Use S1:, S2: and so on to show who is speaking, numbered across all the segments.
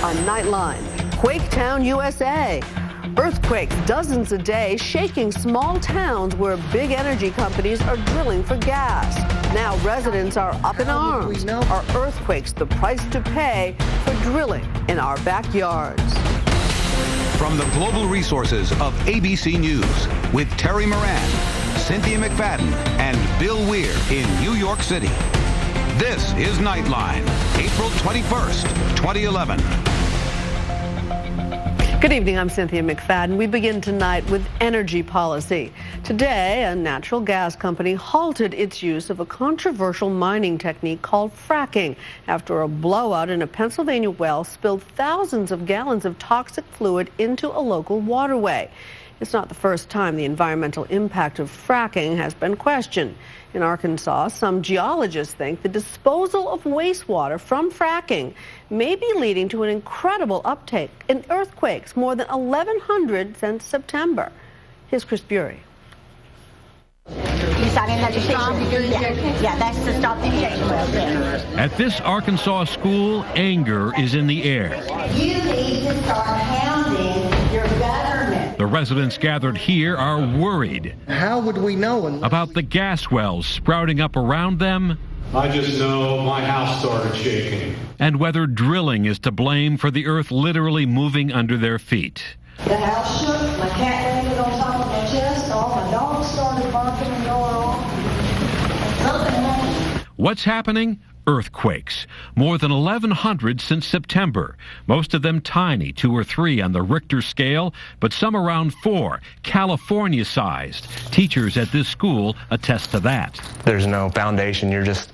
S1: on Nightline. Quaketown, USA. Earthquakes dozens a day shaking small towns where big energy companies are drilling for gas. Now residents are up in arms. Are earthquakes the price to pay for drilling in our backyards?
S2: From the global resources of ABC News with Terry Moran, Cynthia McFadden, and Bill Weir in New York City. This is Nightline, April 21st, 2011.
S1: Good evening, I'm Cynthia McFadden. We begin tonight with energy policy. Today, a natural gas company halted its use of a controversial mining technique called fracking after a blowout in a Pennsylvania well spilled thousands of gallons of toxic fluid into a local waterway. It's not the first time the environmental impact of fracking has been questioned. In Arkansas, some geologists think the disposal of wastewater from fracking may be leading to an incredible uptake in earthquakes, more than 1,100 since September. Here's Chris Bury.
S3: Yeah, that's to stop the injection well there.
S4: At this Arkansas school, anger is in the air.
S3: You need to start hounding your government.
S4: The residents gathered here are worried.
S5: How would we know?
S4: About the gas wells sprouting up around them.
S6: I just know my house started shaking.
S4: And whether drilling is to blame for the earth literally moving under their feet.
S3: The house shook, my cat landed on top of my chest, all my dogs started barking and going off. Nothing happened.
S4: What's happening? Earthquakes. More than 1,100 since September. Most of them tiny, 2 or 3 on the Richter scale, but some around 4, California-sized. Teachers at this school attest to that.
S7: There's no foundation. You're just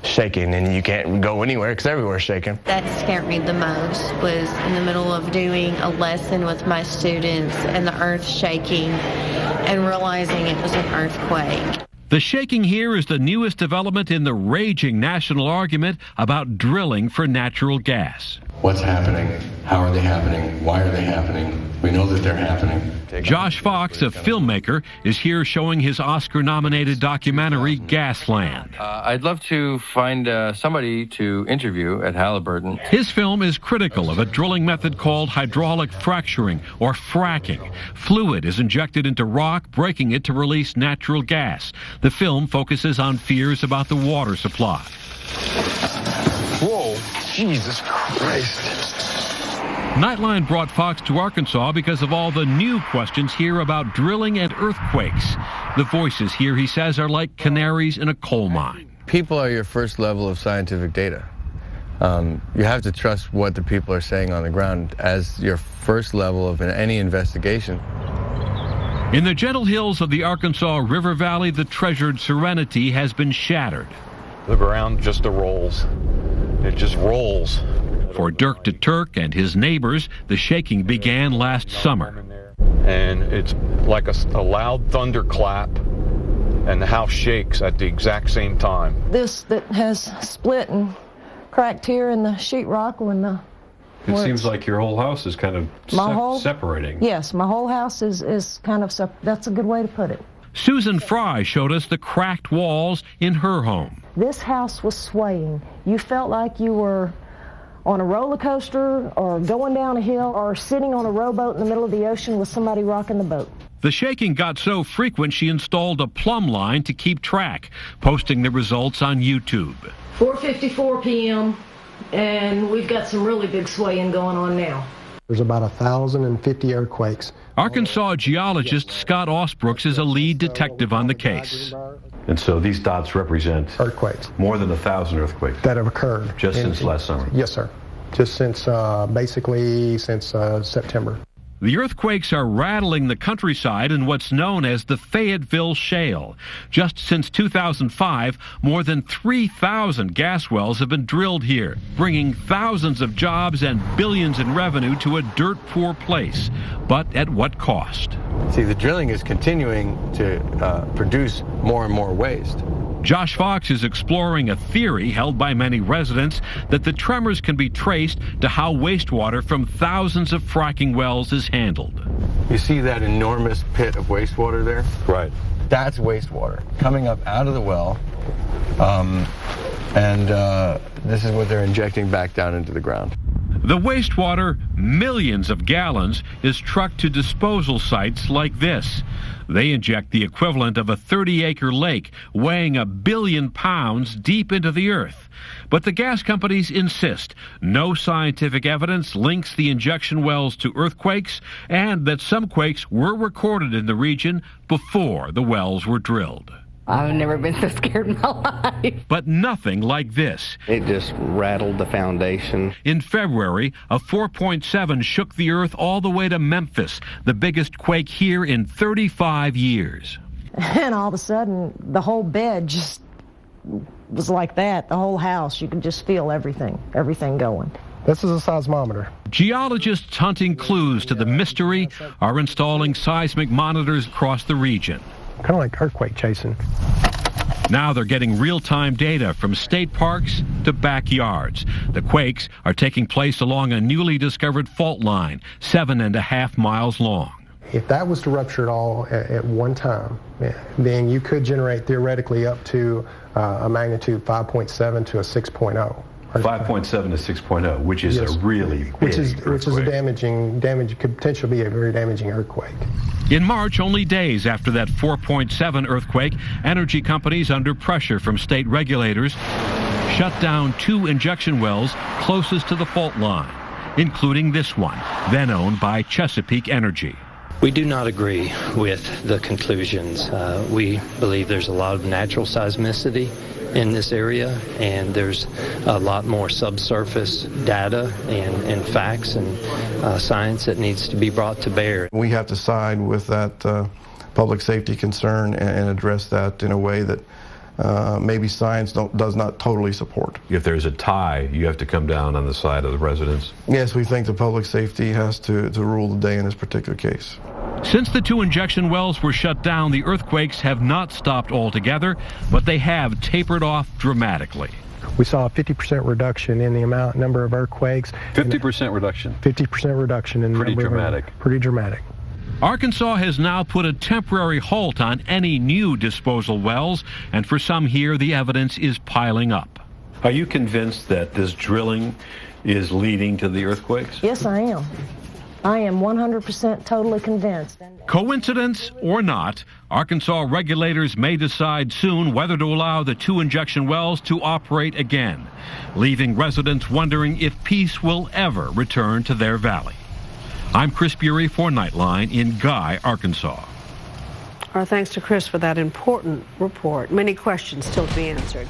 S7: shaking, and you can't go anywhere because everywhere's shaking.
S8: That scared me the most was in the middle of doing a lesson with my students and the earth shaking and realizing it was an earthquake.
S4: The shaking here is the newest development in the raging national argument about drilling for natural gas.
S9: What's happening? How are they happening? Why are they happening? We know that they're happening.
S4: Josh Fox, a filmmaker, is here showing his Oscar-nominated documentary, Gasland.
S10: I'd love to find somebody to interview at Halliburton.
S4: His film is critical of a drilling method called hydraulic fracturing, or fracking. Fluid is injected into rock, breaking it to release natural gas. The film focuses on fears about the water supply.
S7: Whoa, Jesus Christ.
S4: Nightline brought Fox to Arkansas because of all the new questions here about drilling and earthquakes. The voices here, he says, are like canaries in a coal mine.
S7: People are your first level of scientific data. You have to trust what the people are saying on the ground as your first level of any investigation.
S4: In the gentle hills of the Arkansas River Valley, the treasured serenity has been shattered.
S6: The ground just rolls. It just rolls.
S4: For Dirk de Turk and his neighbors, the shaking began last summer.
S6: And it's like a loud thunderclap, and the house shakes at the exact same time.
S11: This that has split and cracked here in the sheetrock when the...
S12: It seems like your whole house is kind of separating.
S11: Yes, my whole house is kind of, that's a good way to put it.
S4: Susan Fry showed us the cracked walls in her home.
S11: This house was swaying. You felt like you were on a roller coaster or going down a hill or sitting on a rowboat in the middle of the ocean with somebody rocking the boat.
S4: The shaking got so frequent she installed a plumb line to keep track, posting the results on YouTube.
S11: 4:54 p.m. and we've got some really big swaying going on now.
S5: There's about 1,050 earthquakes.
S4: Arkansas geologist Scott Osbrooks is a lead detective on the case.
S12: And so these dots represent
S5: Earthquakes
S12: more than 1,000 earthquakes
S5: that have occurred.
S12: Just since last summer?
S5: Yes, sir. Just since, basically since September.
S4: The earthquakes are rattling the countryside in what's known as the Fayetteville Shale. Just since 2005, more than 3,000 gas wells have been drilled here, bringing thousands of jobs and billions in revenue to a dirt-poor place. But at what cost?
S7: See, the drilling is continuing to produce more and more waste.
S4: Josh Fox is exploring a theory held by many residents that the tremors can be traced to how wastewater from thousands of fracking wells is handled.
S7: You see that enormous pit of wastewater there?
S12: Right.
S7: That's wastewater coming up out of the well, and this is what they're injecting back down into the ground.
S4: The wastewater, millions of gallons, is trucked to disposal sites like this. They inject the equivalent of a 30-acre lake weighing 1 billion pounds deep into the earth. But the gas companies insist no scientific evidence links the injection wells to earthquakes, and that some quakes were recorded in the region before the wells were drilled.
S13: I've never been so scared in my life.
S4: But nothing like this.
S14: It just rattled the foundation.
S4: In February, a 4.7 shook the earth all the way to Memphis, the biggest quake here in 35 years.
S11: And all of a sudden, the whole bed just was like that. The whole house, you could just feel everything going.
S5: This is a seismometer.
S4: Geologists hunting clues to the mystery are installing seismic monitors across the region.
S5: Kind of like earthquake chasing.
S4: Now they're getting real-time data from state parks to backyards. The quakes are taking place along a newly discovered fault line, 7.5 miles long.
S5: If that was to rupture at all at one time, then you could generate theoretically up to a magnitude 5.7 to a 6.0.
S12: 5.7 to 6.0, which is
S5: yes.
S12: A really big
S5: which is a
S12: damage
S5: could potentially be a very damaging earthquake.
S4: In March, only days after that 4.7 earthquake, energy companies under pressure from state regulators shut down 2 injection wells closest to the fault line, including this one, then owned by Chesapeake Energy.
S15: We do not agree with the conclusions. We believe there's a lot of natural seismicity in this area, and there's a lot more subsurface data and facts and science that needs to be brought to bear.
S16: We have to side with that public safety concern and address that in a way that maybe science does not totally support.
S12: If there's a tie, you have to come down on the side of the residents?
S16: Yes, we think the public safety has to rule the day in this particular case.
S4: Since the 2 injection wells were shut down, the earthquakes have not stopped altogether, but they have tapered off dramatically.
S5: We saw a 50% reduction in the number of earthquakes.
S12: 50% reduction?
S5: 50% reduction in
S12: pretty dramatic.
S5: Pretty dramatic.
S4: Arkansas has now put a temporary halt on any new disposal wells, and for some here, the evidence is piling up.
S12: Are you convinced that this drilling is leading to the earthquakes?
S11: Yes, I am. I am 100% totally convinced.
S4: Coincidence or not, Arkansas regulators may decide soon whether to allow the 2 injection wells to operate again, leaving residents wondering if peace will ever return to their valley. I'm Chris Bury for Nightline in Guy, Arkansas.
S1: Our thanks to Chris for that important report. Many questions still to be answered.